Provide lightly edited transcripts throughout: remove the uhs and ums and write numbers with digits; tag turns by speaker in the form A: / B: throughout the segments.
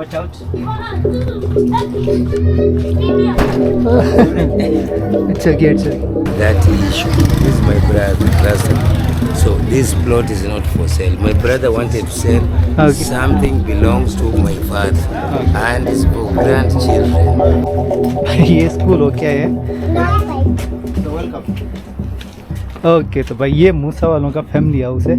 A: Watch out.
B: It's okay, it's okay.
C: That issue is my brother. So this plot is not for sale. My brother wanted to sell.
B: Okay.
C: Something belongs to my father and is for grandchildren.
B: ये school हो क्या है? Okay तो भाई ये मूसा वालों का family house है।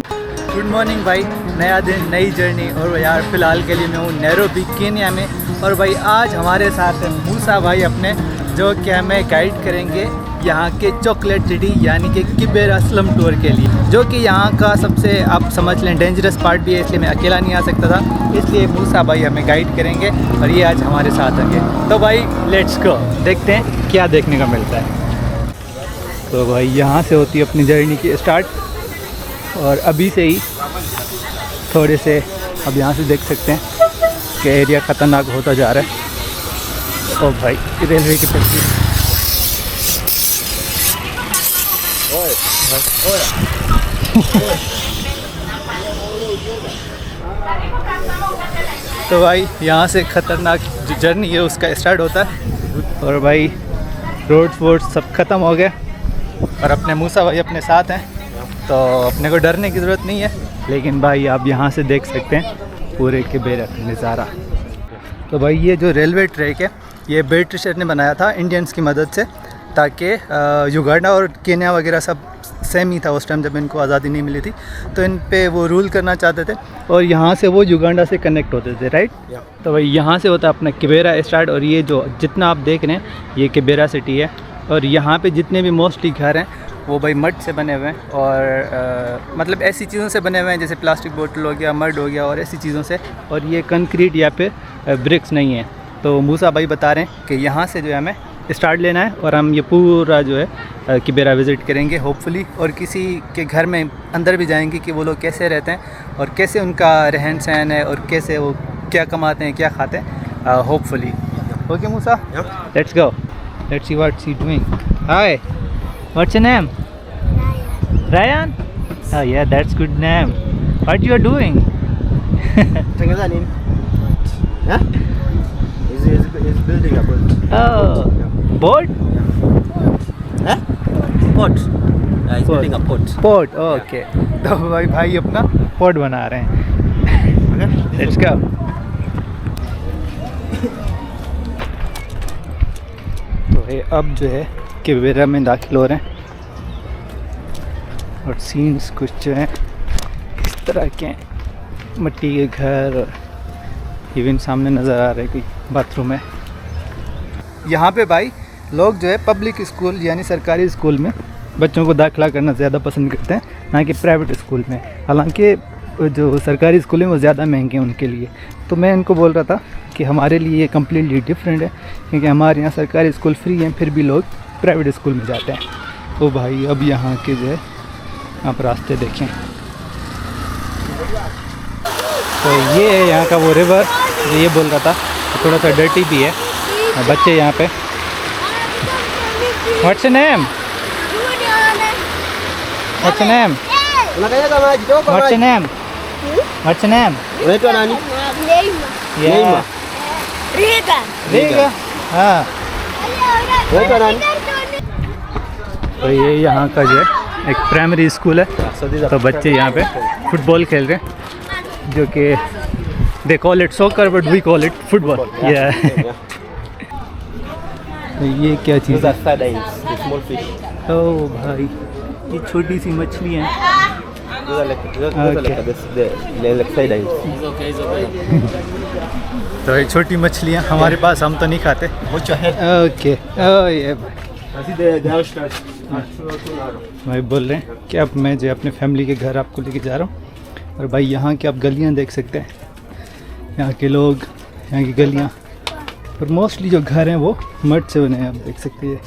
B: गुड मॉर्निंग भाई, नया दिन नई जर्नी। और यार फ़िलहाल के लिए मैं हूँ नैरोबी केन्या में। और भाई आज हमारे साथ है मूसा भाई अपने, जो कि हमें गाइड करेंगे यहाँ के चॉकलेट सिटी यानी कि किबेरा स्लम टूर के लिए, जो कि यहाँ का सबसे आप समझ लें डेंजरस पार्ट भी है, इसलिए मैं अकेला नहीं आ सकता था, इसलिए मूसा भाई हमें गाइड करेंगे और ये आज हमारे साथ होंगे। तो भाई लेट्स गो, देखते हैं क्या देखने का मिलता है। तो भाई यहाँ से होती है अपनी जर्नी की स्टार्ट, और अभी से ही थोड़े से अब यहाँ से देख सकते हैं कि एरिया ख़तरनाक होता जा रहा है। ओ भाई रेलवे की पटरी। तो भाई यहाँ से ख़तरनाक जो जर्नी है उसका स्टार्ट होता है। और भाई रोड्स वोड्स सब ख़त्म हो गए और अपने मूसा भाई अपने साथ हैं, तो अपने को डरने की ज़रूरत नहीं है। लेकिन भाई आप यहाँ से देख सकते हैं पूरे किबेरा का नज़ारा। तो भाई ये जो रेलवे ट्रैक है ये ब्रिटिशर ने बनाया था इंडियंस की मदद से, ताकि युगांडा और केन्या वगैरह सब सेम ही था उस टाइम जब इनको आज़ादी नहीं मिली थी, तो इन पे वो रूल करना चाहते थे और यहाँ से वो युगांडा से कनेक्ट होते थे, राइट। तो भाई यहाँ से होता है अपना किबेरा स्टार्ट। और ये जो जितना आप देख रहे हैं ये किबेरा सिटी है, और यहाँ पे जितने भी मोस्टली घर हैं वो भाई मड से बने हुए हैं, और मतलब ऐसी चीज़ों से बने हुए हैं जैसे प्लास्टिक बोतल हो गया, मड हो गया और ऐसी चीज़ों से, और ये कंक्रीट या फिर ब्रिक्स नहीं है। तो मूसा भाई बता रहे हैं कि यहाँ से जो है हमें स्टार्ट लेना है और हम ये पूरा जो है किबेरा विज़िट करेंगे होपफुली, और किसी के घर में अंदर भी जाएंगे कि वो लोग कैसे रहते हैं और कैसे उनका रहन सहन है और कैसे वो क्या कमाते हैं क्या खाते हैं hopefully. Okay Musa, let's go, let's see what she doing. Hi, what's your name? Ryan? Oh yeah, that's good name. What you are doing?
A: Tangazanin. Yeah? He's building a boat.
B: Oh, boat?
A: Huh? Pot. He's building a pot.
B: Pot, okay. तो भाई अपना pot बना रहे हैं। Let's go. तो ये अब जो है किबेरा में दाखिल हो रहे हैं, और सीन्स कुछ जो हैं इस तरह के हैं, मिट्टी के घर, और इवन सामने नज़र आ रहा है कोई बाथरूम है। यहाँ पे भाई लोग जो है पब्लिक स्कूल यानी सरकारी स्कूल में बच्चों को दाखिला करना ज़्यादा पसंद करते हैं, ना कि प्राइवेट स्कूल में। हालांकि जो सरकारी स्कूल हैं वो ज़्यादा महंगे हैं उनके लिए। तो मैं इनको बोल रहा था कि हमारे लिए ये कम्प्लीटली डिफरेंट है, क्योंकि हमारे यहाँ सरकारी स्कूल फ्री हैं, फिर भी लोग प्राइवेट स्कूल में जाते हैं। तो भाई अब यहाँ के जो है आप रास्ते देखें, तो ये है यहाँ का वो रिवर, जो ये बोल रहा था थोड़ा सा डर्टी भी है। बच्चे यहाँ पे, what's your name? What's your name? What's your name? What's your name?
A: Unaitwa nani?
B: Yeah. Riga. हाँ,
A: Unaitwa nani?
B: तो ये यहाँ का जो है एक प्राइमरी स्कूल है। तो बच्चे यहाँ पे फुटबॉल खेल रहे हैं, जो कि they call it soccer but we call it football. तो ये क्या चीज़
A: Those
B: है?
A: are sardines, the small fish.
B: ओ भाई ये छोटी सी मछली हैं।
A: Those are like sardines.
B: तो ये छोटी मछलियाँ हमारे पास, हम तो नहीं खाते।
A: Watch your head.
B: ओके, ओ ये
A: I see the oysters.
B: भाई बोल रहे हैं कि अब मैं जो अपने फैमिली के घर आपको लेके जा रहा हूँ। और भाई यहाँ की आप गलियाँ देख सकते हैं, यहाँ के लोग, यहाँ की गलियाँ, और मोस्टली जो घर हैं वो मड से बने हैं, आप देख सकते हैं।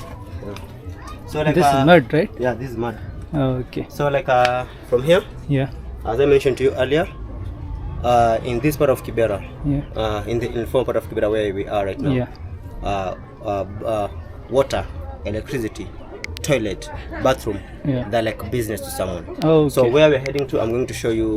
A: So like
B: this is mud, right?
A: yeah, this is mud.
B: Okay,
A: So like from here,
B: या
A: as I mentioned to you earlier, in this part of Kibera,
B: या
A: in the former part of Kibera where we are right now,
B: या
A: water, electricity, toilet, bathroom,
B: Yeah.
A: they're like business to someone.
B: Oh,
A: So
B: okay.
A: where we're heading to, I'm going to show you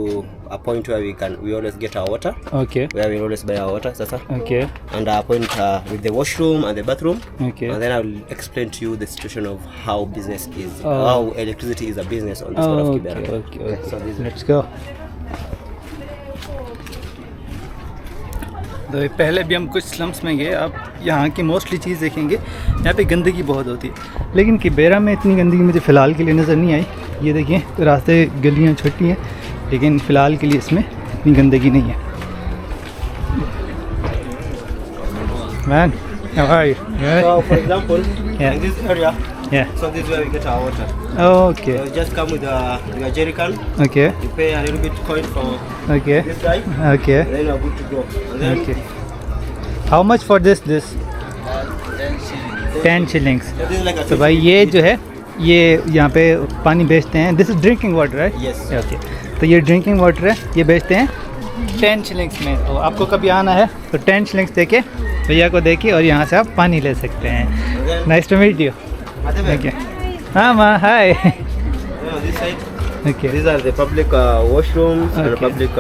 A: a point where we always get our water,
B: Okay.
A: where we always buy our water, sasa.
B: Okay.
A: And a point with the washroom and the bathroom.
B: Okay.
A: And then I'll explain to you the situation of how business is,
B: Oh.
A: how electricity is a business on this part of
B: Oh,
A: Kibera.
B: okay. Okay.
A: So this
B: Let's go. तो पहले भी हम कुछ slums में गए। आप यहाँ की मोस्टली चीज़ देखेंगे, यहाँ पे गंदगी बहुत होती है, लेकिन किबेरा में इतनी गंदगी मुझे फ़िलहाल के लिए नज़र नहीं आई। ये देखिए रास्ते गलियाँ छोटी हैं, लेकिन फ़िलहाल के लिए इसमें इतनी गंदगी नहीं है। Man, how are you?
A: So for example,
B: Yeah.
A: in this area,
B: Yeah.
A: so this is where we get our water.
B: Okay.
A: So you just come with your jerrycan,
B: Okay.
A: you pay a little bit coin for
B: Okay.
A: this guy,
B: Okay.
A: and then you're good to go. And then
B: Okay. How much for this? 10 shillings.
A: so this is like a
B: तो भाई ये जो है, ये यहाँ पे पानी बेचते हैं। दिस इज़ ड्रिंकिंग वाटर है।
A: Yes.
B: ओके, तो ये ड्रिंकिंग वाटर है, ये बेचते हैं 10 शिलिंग्स में। तो आपको कभी आना है तो 10 शिलिंग्स देके भैया को देखिए और यहाँ से आप पानी ले सकते हैं। Nice to meet you. Okay, हाँ माँ, hi.
A: this side.
B: Okay
A: These are the public washrooms and
B: Okay.
A: public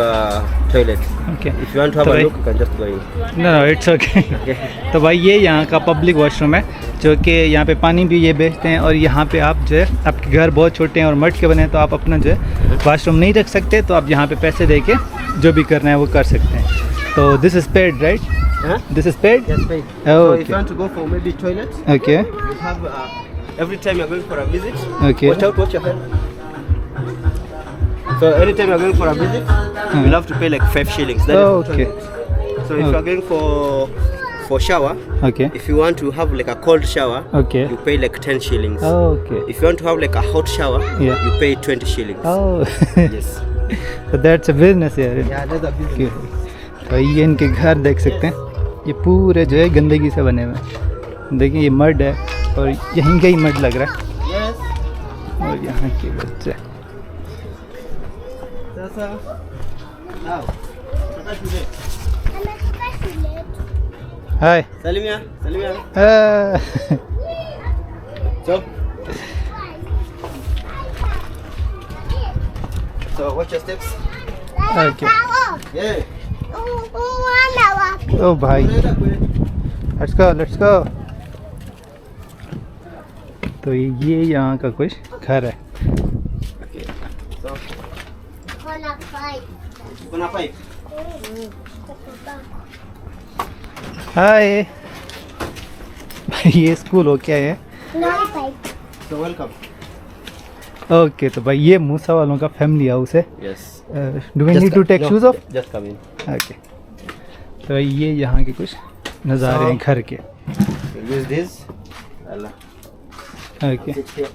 A: toilets.
B: Okay,
A: If you want to have
B: तो
A: a
B: भाई-
A: look, you can just go in.
B: No it's okay. तो भाई ये यहाँ का public washroom है, जो कि यहाँ पे पानी भी ये बेचते हैं। और यहाँ पे आप जो है, आपके घर बहुत छोटे हैं और मट के बने हैं, तो आप अपना जो है वॉशरूम नहीं रख सकते, तो आप यहाँ पे पैसे दे के जो भी करना है वो कर सकते हैं। तो this is paid, right?
A: Huh?
B: This is paid?
A: Yes, paid. So if
B: okay
A: you want to go for maybe toilet,
B: okay
A: you have every time you're going for a visit.
B: Okay.
A: Watch out, watch your hand. So anytime you're going for a visit, you'll have to pay like 5 shillings. That is for
B: Okay.
A: toilet. So if
B: Okay.
A: you're going for shower,
B: okay
A: if you want to have like a cold shower,
B: okay
A: you pay like 10 shillings.
B: Okay
A: If you want to have like a hot shower,
B: Yeah.
A: you pay 20 shillings.
B: Oh,
A: Yes.
B: तो that's a business यार।
A: Yeah, that's a business.
B: तो ये इनके घर देख सकते हैं, ये पूरे जो है गंदगी से बने हुए हैं। देखिए ये मड है और यहीं का ही मड लग रहा है।
A: Yes.
B: और यहाँ के बच्चे,
A: Sasa. Now. Tata shule.
B: Hi.
A: Salimia, Salimia. So. So watch your steps.
B: Okay,
A: Yeah.
B: ओ भाई, लेट्स गो लेट्स गो। तो ये यहाँ का कुछ घर है।
A: Okay. So. Kuna pipe.
B: हाय भाई, ये स्कूल हो क्या है?
A: So welcome.
B: ओके, तो भाई ये मूसा वालों का फैमिली हाउस है।
A: Yes.
B: Do we need to take shoes off?
A: Just come in.
B: Okay, तो ये यहाँ के कुछ नज़ारे हैं घर के।
A: You use this. Allah.
B: Okay
A: Sit here.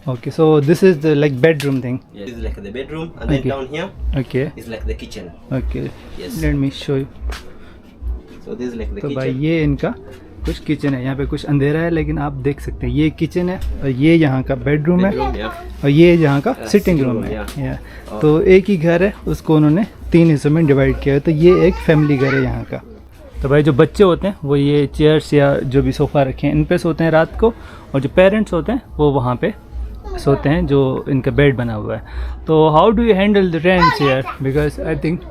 B: Okay, so this is the like bedroom thing.
A: Yes. This is like the bedroom, and then
B: Okay.
A: down here
B: okay
A: is like the kitchen.
B: Okay,
A: Yes.
B: Let me show you.
A: So this is like the
B: तो
A: kitchen.
B: भाई ये इनका कुछ kitchen है। यहाँ पे कुछ अंधेरा है, लेकिन आप देख सकते हैं ये किचन है और ये यहाँ का बेडरूम है
A: Bedroom, yeah.
B: और ये यहाँ का सिटिंग
A: sitting
B: रूम
A: room,
B: है।
A: yeah.
B: Yeah. तो एक ही घर है, उसको उन्होंने 3 हिस्सों में डिवाइड किया है। तो ये एक फैमिली घर है यहाँ का। तो भाई जो बच्चे होते हैं वो ये चेयर्स या जो भी सोफ़ा रखे हैं इन पे सोते हैं रात को, और जो पेरेंट्स होते हैं वो वहाँ पे सोते हैं जो इनका बेड बना हुआ है। तो how do you handle the rents here? Because I think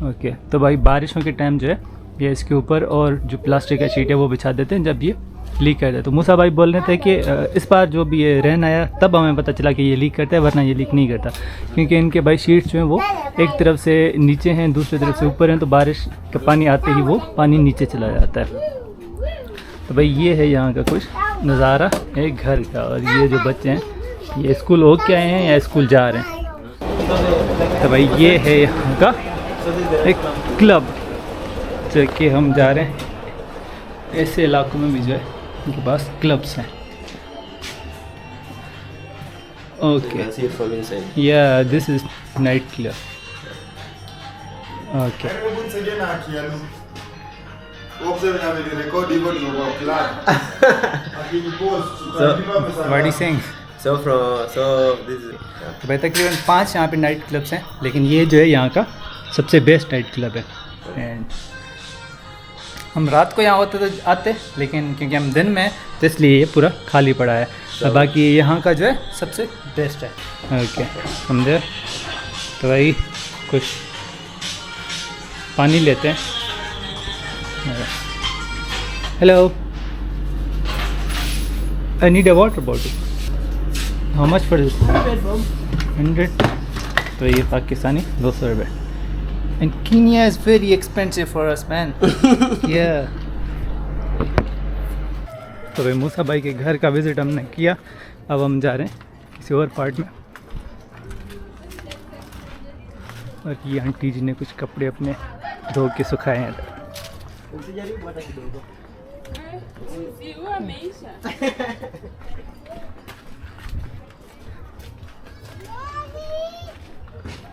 B: okay, तो भाई बारिशों के टाइम जो है ये इसके ऊपर और जो प्लास्टिक का शीट है वो बिछा देते हैं जब ये लीक करता है। तो मूसा भाई बोल रहे थे कि इस बार जो भी ये रहन आया तब हमें पता चला कि ये लीक करता है, वरना ये लीक नहीं करता, क्योंकि इनके भाई शीट्स जो हैं वो एक तरफ से नीचे हैं, दूसरी तरफ से ऊपर हैं, तो बारिश का पानी आते ही वो पानी नीचे चला जाता है। तो भाई ये है यहाँ का कुछ नज़ारा एक घर का। और ये जो बच्चे हैं ये स्कूल हो के आए हैं या स्कूल जा रहे हैं। तो भाई ये है यहाँ का एक क्लब, जो कि हम जा रहे हैं। ऐसे इलाकों में भी जो है उनके पास क्लब्स हैं।
A: You
B: okay,
A: can see it from inside.
B: या this is night club. Okay, what is saying?
A: So this is
B: तो भाई तकरीबन 5 यहाँ पे नाइट क्लब्स हैं, लेकिन ये जो है यहाँ का सबसे बेस्ट नाइट क्लब है। एंड हम रात को यहाँ होते तो आते, लेकिन क्योंकि हम दिन में हैं तो इसलिए ये पूरा खाली पड़ा है। तो बाकी यहाँ का जो है सबसे बेस्ट है। ओके समझे। तो भाई कुछ पानी लेते हैं। Hello, I need a water bottle. How much for this? 100। तो ये पाकिस्तानी 200 रुपये। And Kenya is very expensive for us man. या तो भाई मूसा भाई के घर का विज़िट हमने किया। अब हम जा रहे हैं किसी और पार्ट में। और ये आंटी जी ने कुछ कपड़े अपने धो के सुखाए हैं।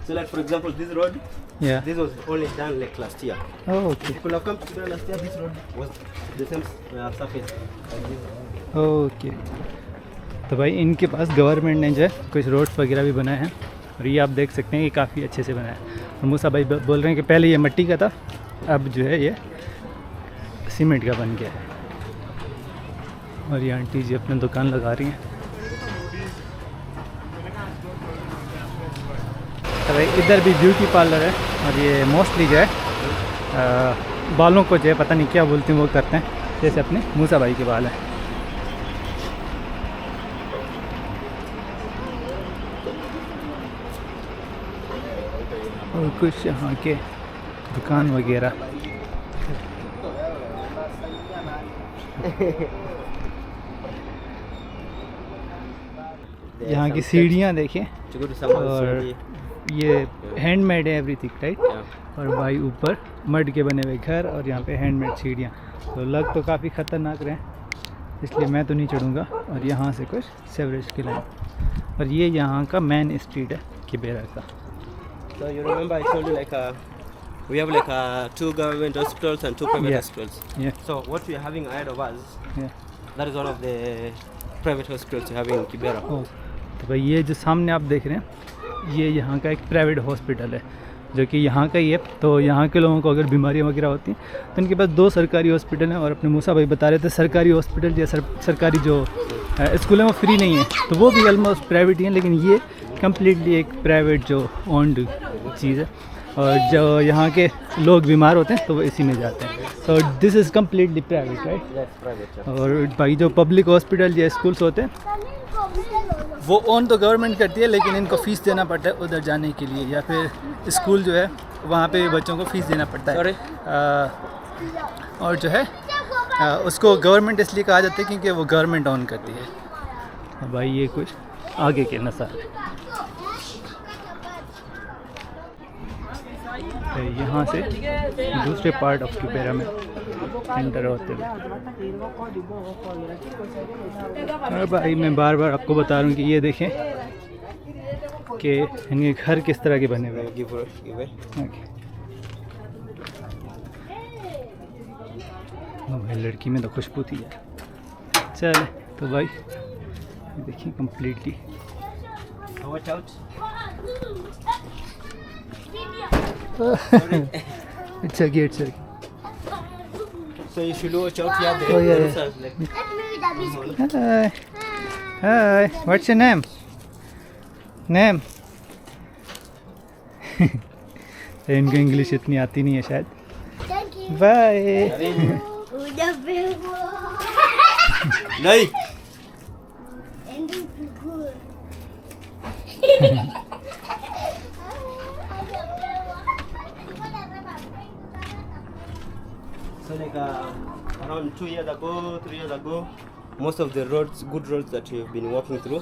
A: So like for example this road,
B: Yeah.
A: this was only done like last year.
B: Oh, okay.
A: If you have come to Kibera last year, this road was the same surface like this.
B: Okay. तो भाई इनके पास government ने जो है कुछ roads वगैरह भी बनाए हैं और ये आप देख सकते हैं कि काफ़ी अच्छे से बनाया है। और मूसा भाई बोल रहे हैं कि पहले ये मिट्टी का था, अब जो है ये सीमेंट का बन गया है। और ये आंटी जी अपनी दुकान लगा रही हैं। तो भाई इधर भी ब्यूटी पार्लर है और ये मोस्टली जो है बालों को जो है पता नहीं क्या बोलते हैं वो करते हैं, जैसे अपने मूसा भाई के बाल हैं। और कुछ यहाँ के दुकान वगैरह। यहाँ की सीढ़ियाँ देखिए
A: To go to someone's
B: और
A: already.
B: ये हैंडमेड है एवरीथिंग राइट। और भाई ऊपर मड के बने हुए घर और यहाँ पे हैंडमेड सीढ़ियाँ। तो लग तो काफ़ी ख़तरनाक रहे, इसलिए मैं तो नहीं चढ़ूँगा। और यहाँ से कुछ सेवरेज की लाइन। और ये यहाँ का मेन स्ट्रीट है किबेरा का।
A: So you remember I told you like we have like 2 government hospitals and 2 private
B: Yeah.
A: hospitals.
B: Yeah.
A: So what we are having ahead of us,
B: Yeah.
A: that is one of the private hospitals we have in Kibera.
B: ओ, तो भाई ये जो सामने आप देख रहे हैं ये यहाँ का एक प्राइवेट हॉस्पिटल है जो कि यहाँ का ही है। तो यहाँ के लोगों को अगर बीमारियाँ वगैरह होती हैं तो इनके पास 2 सरकारी हॉस्पिटल हैं। और अपने मूसा भाई बता रहे थे सरकारी हॉस्पिटल या सरकारी जो स्कूल हैं वो फ्री नहीं है, तो वो भी ऑलमोस्ट प्राइवेट ही हैं। लेकिन ये कम्प्लीटली एक प्राइवेट जो ओन्ड चीज़ है। और जो यहाँ के लोग बीमार होते हैं तो वो इसी में जाते हैं। तो this is completely private right.
A: That's private. Yeah.
B: और भाई जो पब्लिक हॉस्पिटल या स्कूल्स होते हैं वो ओन तो गवर्नमेंट करती है, लेकिन इनको फ़ीस देना पड़ता है उधर जाने के लिए। या फिर स्कूल जो है वहाँ पे बच्चों को फ़ीस देना पड़ता है। और जो है उसको गवर्नमेंट इसलिए कहा जाता है क्योंकि वो गवर्नमेंट ओन करती है। भाई ये कुछ आगे के नज़ारे। यहाँ से दूसरे पार्ट ऑफ किबेरा में एंटर होते हुए। और भाई मैं बार बार आपको बता रहा हूँ कि ये देखें कि इनके घर किस तरह के बने हुए हैं।
A: Give it.
B: ओके। भाई लड़की में तो खुशबू थी यार। चल तो भाई देखिए completely.
A: Watch out.
B: It's okay, it's okay.
A: So you should watch out here.
B: Oh, yeah, yeah.
A: Like,
B: Hi. Hi. What's your name? Name? इनको इंग्लिश इतनी आती नहीं है शायद। बाय।
A: नहीं। So like around 2 years ago, 3 years ago, most of the roads, good roads that we've been walking through,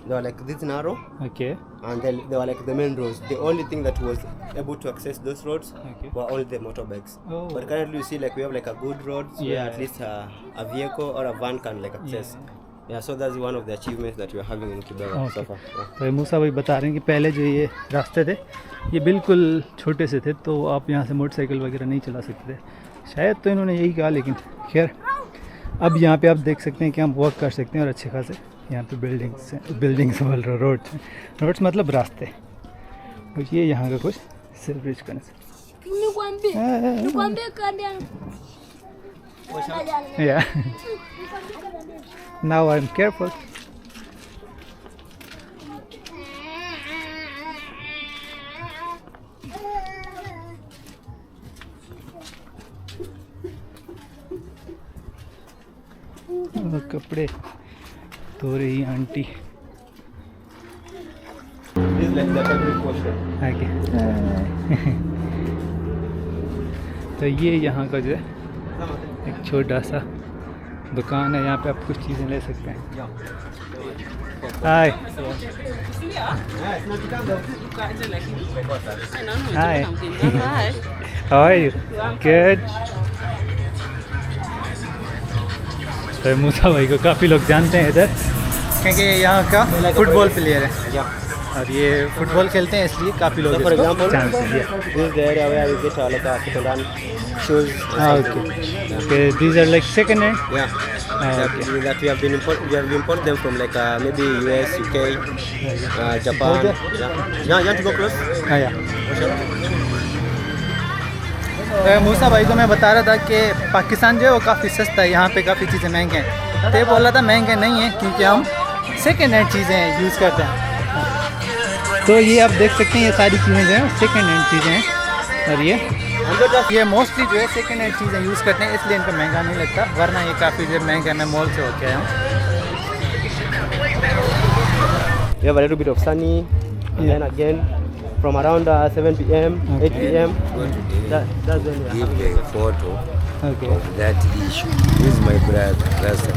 A: they were like this narrow,
B: Okay.
A: and they were like the main roads. The only thing that was able to access those roads
B: Okay.
A: were only the motorbikes.
B: Oh.
A: But currently you see like we have like a good roads where
B: Yeah.
A: at least a vehicle or a van can like access. Yeah, so that's one of the achievements that we are having in Kibera so
B: Okay.
A: far. Yeah.
B: तो मूसा भाई बता रहे हैं कि पहले जो ये रास्ते थे ये बिल्कुल छोटे से थे, तो आप यहाँ से मोटरसाइकिल वगैरह नहीं चला सकते थे। शायद तो इन्होंने यही कहा, लेकिन खैर अब यहाँ पे आप देख सकते हैं कि हम वॉक कर सकते हैं। और अच्छे खासे यहाँ पे बिल्डिंग्स बोल रहे रोड्स मतलब रास्ते। और ये यहाँ का कुछ sewerage connection. Yeah. Now I'm careful. कपड़े धो रही aunty
A: This is like the fabric portion.
B: आगे। तो ये यहाँ का जो है एक छोटा सा दुकान है, यहाँ पे आप कुछ चीज़ें ले सकते हैं। हाय हाय, हाउ आर यू? गुड। तो मूसा भाई को काफ़ी लोग जानते हैं इधर, क्योंकि यहाँ का फुटबॉल प्लेयर है और ये फुटबॉल खेलते हैं, इसलिए काफ़ी लोग
A: For
B: इसको
A: example,
B: जानते हैं।
A: this is the area where we get like a second-hand shoes.
B: Okay, these are like second hand.
A: Yeah.
B: Okay.
A: That we have imported them from like maybe US, UK, Japan. Yeah, you want to go close?
B: हाँ यार। तो मूसा भाई को मैं बता रहा था कि पाकिस्तान जो है वो काफ़ी सस्ता है, यहाँ पे काफ़ी चीज़ें महंगे हैं। तो ये बोला था महंगे नहीं हैं, क्योंकि हम सेकेंड हैंड चीज़ें यूज़ करते हैं। तो ये आप देख सकते हैं, ये सारी चीज़ें जो हैं सेकेंड हैंड चीज़ें हैं, और ये मोस्टली जो है सेकेंड हैंड चीज़ें यूज़ करते हैं, इसलिए इनको महंगा नहीं लगता, वरना ये काफ़ी जो महंगा है। मैं मॉल से होके आया हूँ।
A: We have a little bit of sunny, and then again from around 7 p.m., 8 p.m. That's when we are having
C: Give a photo
B: Okay.
C: of that issue. This is my brother.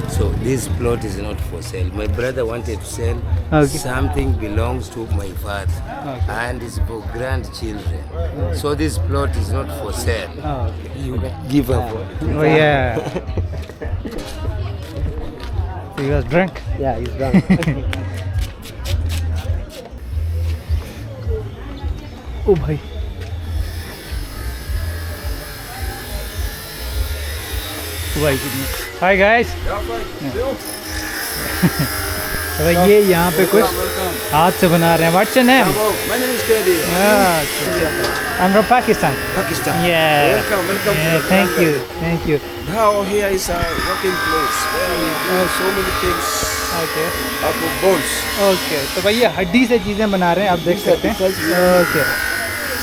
C: So this plot is not for sale. My brother wanted to sell
B: Okay.
C: something belongs to my father
B: Okay.
C: and is for grandchildren. So this plot is not for sale.
B: Oh,
C: You give a photo.
B: oh yeah. He was drunk.
A: Yeah, he's drunk.
B: ओ भाई, भाई hi guys. भाई ये यहाँ पे कुछ हाथ से बना रहे हैं। What's your name?
D: My name is Kennedy.
B: I'm from Pakistan.
D: Pakistan.
B: Yeah.
D: Welcome
B: Yeah, thank you.
D: Now here is a working place where we do so many things
B: Okay.
D: out of bones.
B: Okay. तो भाई ये हड्डी से चीज़ें बना रहे हैं, आप देख सकते हैं। Okay.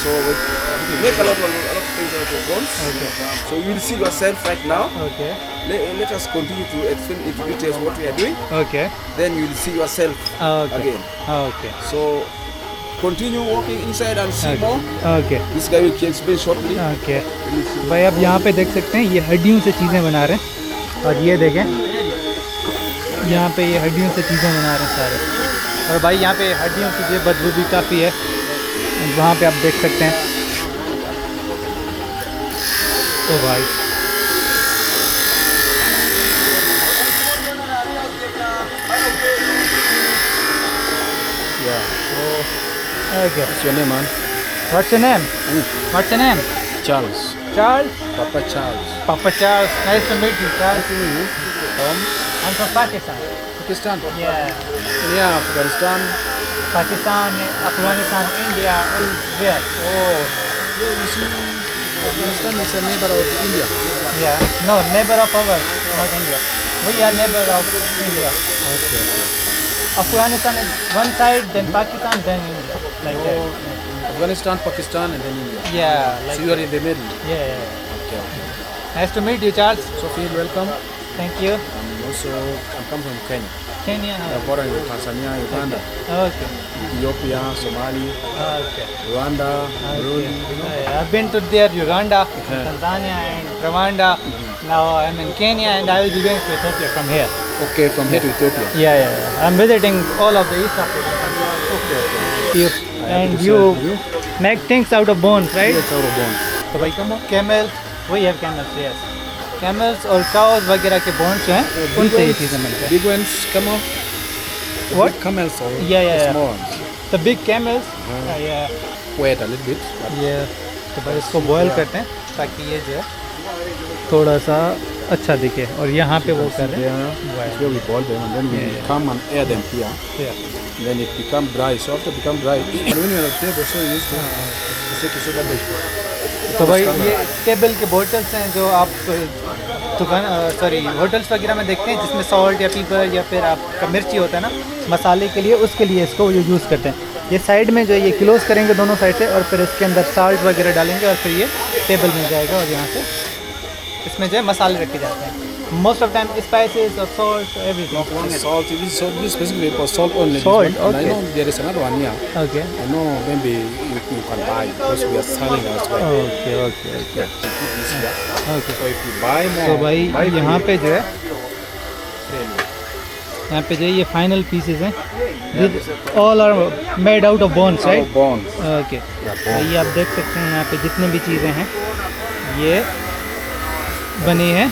D: So we make a lot of things out of bones.
B: Okay.
D: So you will see yourself right now.
B: Okay.
D: Let us continue to explain into details what we are doing.
B: Okay.
D: Then you will see yourself
B: Okay.
D: again.
B: Okay.
D: So continue walking inside and see more.
B: Okay.
D: This guy will explain shortly.
B: Okay भाई, आप यहाँ पे देख सकते हैं, ये हड्डियों से चीज़ें बना रहे हैं, और ये देखें यहाँ पे ये हड्डियों से चीज़ें बना रहे हैं सारे। और भाई यहाँ पे हड्डियों की जो बदबू भी काफ़ी है, वहाँ पे आप देख सकते हैं। तो भाई okay,
D: What's your name, man?
B: What's your name? What's your name?
D: Charles.
B: Charles?
D: Papa Charles.
B: Papa Charles, nice to meet you, Charles. I'm from Pakistan.
D: Pakistan.
B: Yeah.
D: Yeah, Afghanistan.
B: Pakistan, Afghanistan, India, and where?
D: Oh, you see, Afghanistan is a neighbor of India.
B: Yeah. No, neighbor of ours, not India. We are neighbor of India.
D: Okay.
B: Afghanistan is one side, then Pakistan, then India. Like that.
D: Afghanistan, Pakistan, and then India.
B: Yeah. Like
D: So you are in the middle.
B: yeah, yeah.
D: Okay, okay.
B: Nice to meet you, Charles.
D: So feel welcome.
B: Thank you.
D: And also, I come from Kenya.
B: Kenya.
D: I have born in Tanzania, Uganda,
B: Okay.
D: Ethiopia, Somali,
B: Okay.
D: Rwanda, Burundi.
B: Yeah, I've been to there, Uganda, Tanzania, and Rwanda. Now I'm in Kenya, and I will be going to Ethiopia from here.
D: Okay, from here to Ethiopia.
B: Yeah. I'm visiting all of the East African countries.
D: Okay, okay.
B: You, and you make things out of bones, right?
D: Yes, out of bone.
B: So भाई camel, we have camels, yes. Camels और cows वगैरह के bones जो हैं, उनसे ये चीज़ें मिलती हैं.
D: Big ones, camel. The
B: What?
D: big camels or
B: Yeah.
D: small ones.
B: The big camels, yeah.
D: Wait a little bit.
B: ये तो भाई इसको boil करते हैं ताकि ये जो है थोड़ा सा अच्छा दिखे, और यहाँ पे वो कर रहे हैं.
D: It's where we boil them and then we come and air them here.
B: Yeah.
D: Then it become dry. So after it become dry, and when you are at the table, so you used to take it so that they
B: तो भाई ये table के bottles हैं जो आप दुकान hotels वगैरह में देखते हैं, जिसमें सॉल्ट या पीपर या फिर आपका मिर्ची होता है ना मसाले के लिए, उसके लिए इसको यूज़ करते हैं। ये साइड में जो ये क्लोज़ करेंगे दोनों साइड से, और फिर इसके अंदर साल्ट वगैरह डालेंगे और फिर ये टेबल में जाएगा, और यहाँ से इसमें जो है मसाले रखे जाते हैं। मोस्ट ऑफ टाइम स्पाइसेस और salt everything.
D: Salt, this is basically for salt only.
B: Salt,
D: And I
B: okay.
D: know there is another one here.
B: Okay
D: I know maybe you can buy because we are selling as well.
B: Okay okay okay
D: This here.
B: Okay.
D: So if you buy more,
B: तो भाई
D: buy
B: यहाँ
D: few,
B: पे जो है,
D: sell.
B: यहाँ पे जो है ये फाइनल पीसेस हैं, all are made out of bones,
D: Our
B: right?
D: bonds.
B: Okay. तो ये आप देख सकते हैं यहाँ पे जितने भी चीज़ें हैं ये बनी है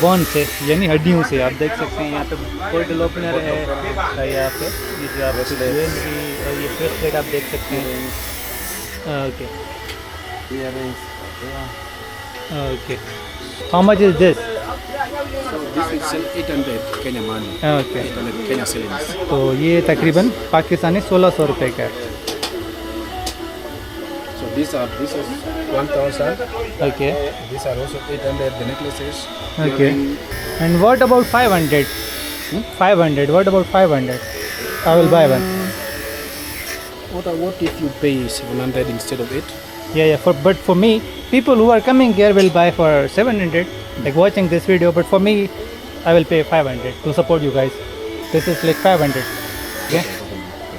B: बोन से, यानी हड्डियों से। आप देख सकते हैं यहाँ पे बोतल ओपनर है, यहाँ पे ये जो आप ज्वेलरी और ये ब्रेसलेट आप देख सकते हैं। Okay okay. How much is this?
D: This is sell 800 Kenya money.
B: Okay,
D: 800 Kenya shillings.
B: तो ये तकरीबन पाकिस्तानी 1600 रुपये का है।
D: So this is 1000.
B: Okay
D: These are also 800. The necklaces.
B: Okay.
D: earring.
B: And what about 500? 500, what about 500? I will by one.
D: What if you pay 700 instead of 8?
B: Yeah, but for me, people who are coming here will buy for 700, like watching this video. But for me, I will pay 500 to support you guys. This is like 500. Okay?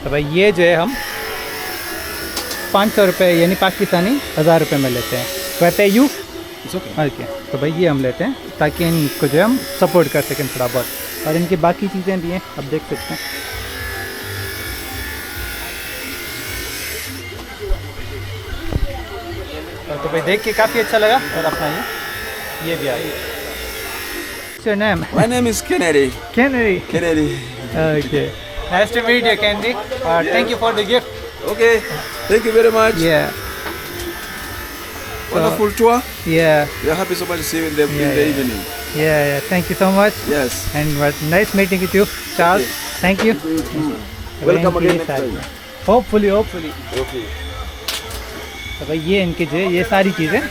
B: तो भाई ये जो है हम 500 रुपये यानी पाकिस्तानी 1000 रुपये में लेते हैं। तो I pay you?
D: It's okay.
B: Okay, तो भाई ये हम लेते हैं ताकि इनको जो है हम सपोर्ट कर सकें थोड़ा बहुत। और इनकी बाकी चीज़ें भी हैं, आप देख सकते हैं। तो भाई देख के काफ़ी अच्छा लगा, और अपना ये भी आ गया। What's your name?
E: My name is Kennedy.
B: Kennedy.
E: Kennedy.
B: Okay. Nice to meet you, Kennedy. Thank you for the gift.
E: Okay. Thank you very much.
B: Yeah.
E: Wonderful tour.
B: Yeah.
E: We are happy so much to see you in the evening.
B: Yeah. Thank you so much.
E: Yes.
B: And nice meeting with you, Charles. Thank you.
E: Welcome again next time.
B: Hopefully.
E: Okay.
B: तो भाई ये इनके जो है ये सारी चीज़ें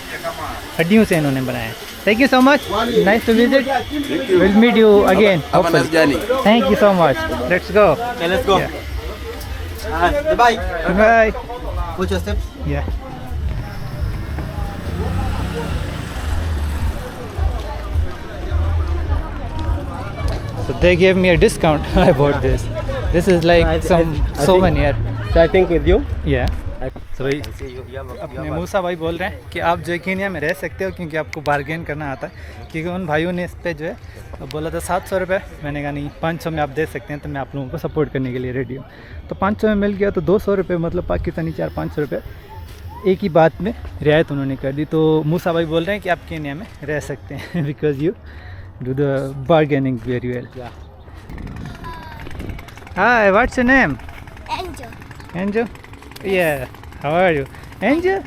B: हड्डियों से इन्होंने बनाए हैं। Thank you so much. Nice to visit. We'll meet you again.
E: Have a nice journey.
B: Thank you so much. Let's go.
A: Okay, let's go.
B: Yeah.
A: Bye.
B: Bye.
A: Watch your steps.
B: Yeah. So they gave me a discount. I bought this. This is like some souvenir.
A: So I think with you.
B: Yeah. तो भाई अपने मूसा भाई बोल रहे हैं कि आप जो केन्या में रह सकते हो क्योंकि आपको बार्गेन करना आता है, क्योंकि उन भाइयों ने इस पर जो है बोला था 700 रुपये। मैंने कहा नहीं, 500 में आप दे सकते हैं, तो मैं आप लोगों को सपोर्ट करने के लिए रेडी हूँ। तो 500 में मिल गया, तो 200 रुपये मतलब पाकिस्तानी 400-500 रुपये एक ही बात में रियायत उन्होंने कर दी। तो मूसा भाई बोल रहे हैं कि आप केन्या में रह सकते हैं because you do the bargaining very well. Hi, what's your name?
F: Angel.
B: Angel? Yeah. How are you? Angel?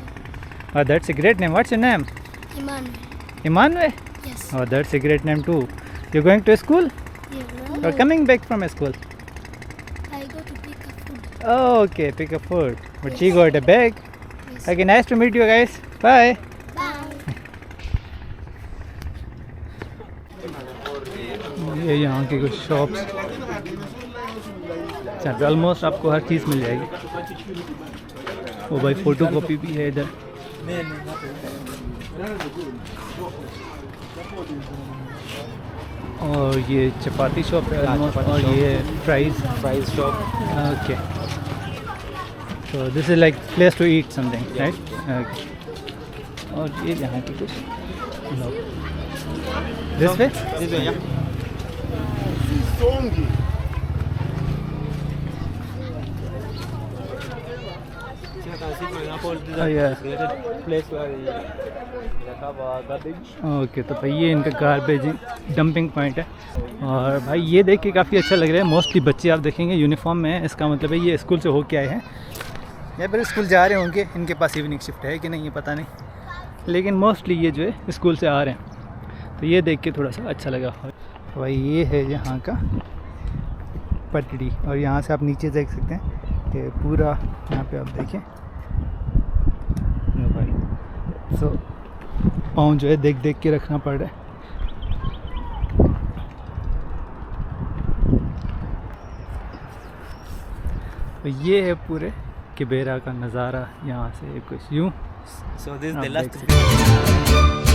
B: Oh, that's a great name. What's your name?
F: Emmanuel.
B: Emmanuel?
F: Yes.
B: Oh, that's a great name too. You're going to school?
F: Yeah.
B: Or coming back from school?
F: I go to pick up food.
B: Oh, okay. Pick up food. But she got a bag.
F: Yes.
B: Okay, nice to meet you guys. Bye.
F: Bye.
B: ये यहाँ की कुछ shops, almost आपको हर चीज़ मिल जाएगी। ओ भाई, photo copy भी है इधर। और ये चपाती शॉप है ऑलमोस्ट, और ये fries shop. Okay, so this is like place to eat something, right? Okay. और ये यहाँ की कुछ this way?
A: This way, yeah.
B: Oh, yeah.
A: Place where they have garbage.
B: Okay, तो भाई ये इनका गार्बेज डंपिंग पॉइंट है। और भाई ये देख के काफ़ी अच्छा लग रहा है। मोस्टली बच्चे आप देखेंगे यूनिफॉर्म में है, इसका मतलब है ये स्कूल से होके आए हैं या फिर स्कूल जा रहे होंगे। इनके पास इवनिंग शिफ्ट है कि नहीं ये पता नहीं, लेकिन मोस्टली ये जो है स्कूल से आ रहे हैं। तो ये देख के थोड़ा सा अच्छा लगा। तो भाई ये है यहाँ का पटड़ी, और यहाँ से आप नीचे देख सकते हैं कि पूरा यहाँ पे आप देखें भाई सो पाँव जो है देख देख के रखना पड़ रहा है। तो ये है पूरे किबेरा का नज़ारा यहाँ से कुछ यूँ
A: So this is
B: आप
A: the
B: देख
A: last
B: सकते हैं।